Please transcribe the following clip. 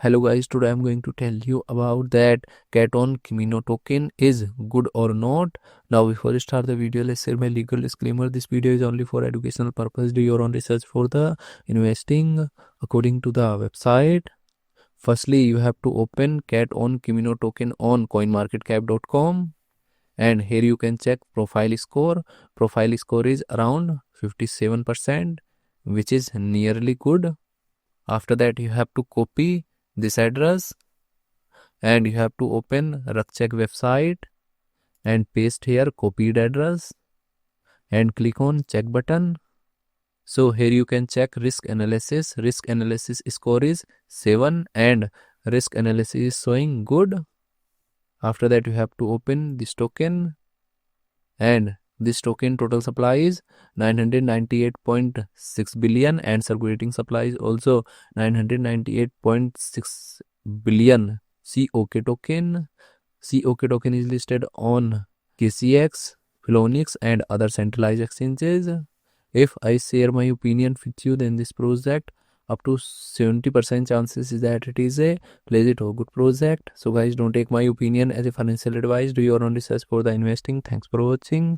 Hello guys, today I'm going to tell you about that Cat Own Kimono token is good or not. Now before we start the video, let's share my legal disclaimer. This video is only for educational purpose. Do your own research for the investing according to the website. Firstly, you have to open Cat Own Kimono token on coinmarketcap.com, and here you can check profile score. Profile score is around 57%, which is nearly good. After that, you have to copy this address and you have to open Rakcheck website and paste here copied address and click on check button. So here you can check risk analysis. Risk analysis score is 7 and risk analysis is showing good. After that, you have to open this token, and this token total supply is 998.6 billion and circulating supply is also 998.6 billion. COK token. COK token is listed on KCX, Phoenix and other centralized exchanges. If I share my opinion with you, then this project up to 70% chances is that it is a legit or good project. So guys, don't take my opinion as a financial advice. Do your own research for the investing. Thanks for watching.